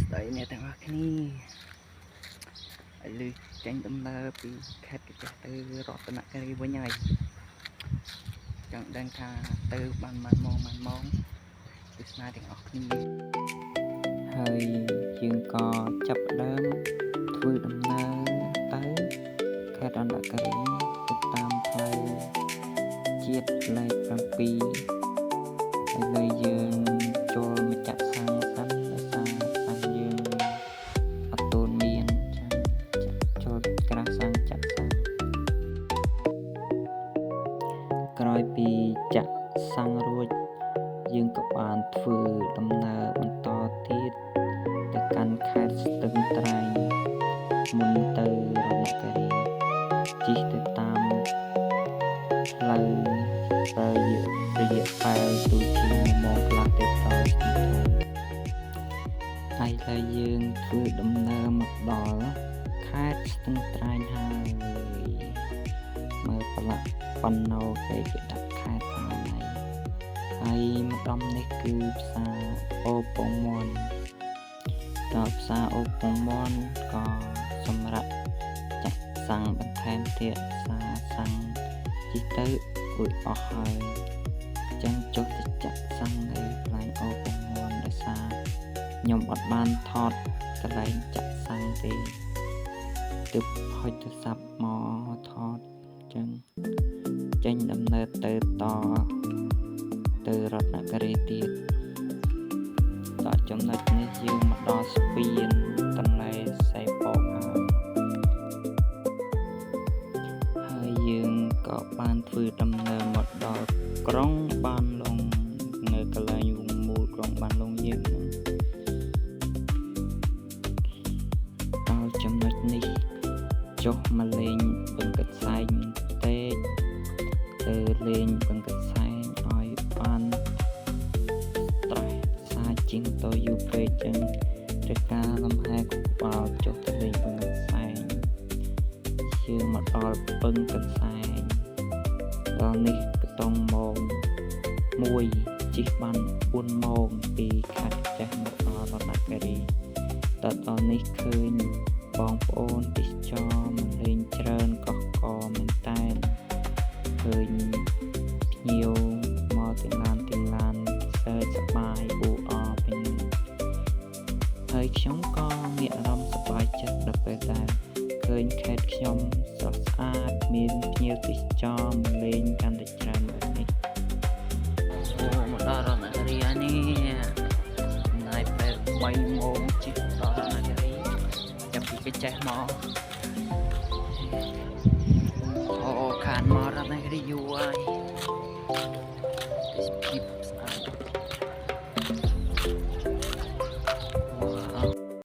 ស្ដីអ្នកទាំងអស់គ្នាឥឡូវចេញដំណើរពីខេត្តកញ្ចេះទៅរតនគិរីវិញហើយចង់ដឹងថាទៅបានម៉ោងទស្សនាទាំងអស់គ្នាហើយយើងក៏ចាប់ផ្ដើមធ្វើដំណើរទៅខេត្តរតនគិរីទៅតាមផ្លូវជាតិលេខ7ឥឡូវយើងចូលមកចាក់សាំងសិនដោយសារសាំងយើងអត់ទូនមានចឹងចូលក្រាស់សាំងចាក់សាំងក្រោយពីចាក់សាំងរួចយើងក៏បានធ្វើដំណើរបន្តទៀតទៅកាន់ខេត្តស្ទឹងត្រែងមុនទៅរតនគិរីជិះទៅតាមផ្លូវរយៈពេលទូជា1ម៉ោងខ្លះទៅដល់ស្ទឹងត្រែងហើយតែយើងធ្វើដំណើរមកដល់ខេត្តស្ទឹងត្រែងហើយមើលប្រឡាក់ប៉ុណ្ណោគេដាក់ខេត្តហ្នឹងហើយម្ដុំនេះគឺផ្សារអូពងមាន់ដល់ផ្សារអូពងមាន់ក៏សម្រាប់ចាក់សាំងបន្ថែមទៀតផ្សារសាំងជិះទៅរួចអស់ហើយចឹងចុះទៅចាក់សាំងនៅកន្លែងអូពងមាន់ដោយសារខ្ញុំអត់បានថតកន្លែងចាក់សាំងទេទើបហុចទូរស័ព្ទមកថតចឹងចេញដំណើរទៅរតនគិរីទៀតដល់ចំណុចនេះយើងមកដល់ស្ពានទន្លេសែពកហើយយើងក៏បានធ្វើដំណើរមកដល់ក្រុងបានលុងនៅកន្លែងវងមូលក្រុងបានលុងយើងដល់ចំណុចនេះចុះមកលេងបឹងកិតសែងទេទៅលេងបឹងកិតសែងឲ្យបានត្រេះសាជាងទៅយូរពេកចឹងត្រូវការលំហែក្បាលចុះទៅលេងបឹងកិតសែងយើងមកដល់បឹងកិតសែងដល់នេះក៏ต้องម៉ោង1ជិះបាន4ម៉ោងពីខេត្តចេះមកដល់រតនគិរីដល់នេះឃើញបងប្អូនទេសចរមកលេងច្រើនកកកមែនតែនឃើញភ្ញៀវមកទាំងឡានសើចសប្បាយអ៊ូអរពេញហើយខ្ញុំក៏មានអារម្មណ៍សប្បាយចិត្តដល់ពេលដែលឃើញខេត្តខ្ញុំស្រស់ស្អាតមានភ្ញៀវទេសចរមកលេងកាន់តែច្រើនแบบនេះអូមកដល់រតនគិរីហើយនេះចំណាយពេល3ម៉ោងជិះដល់រតនគិរីចាប់ពីកញ្ចេះមកអូខានមករតនគិរីយូរហើយ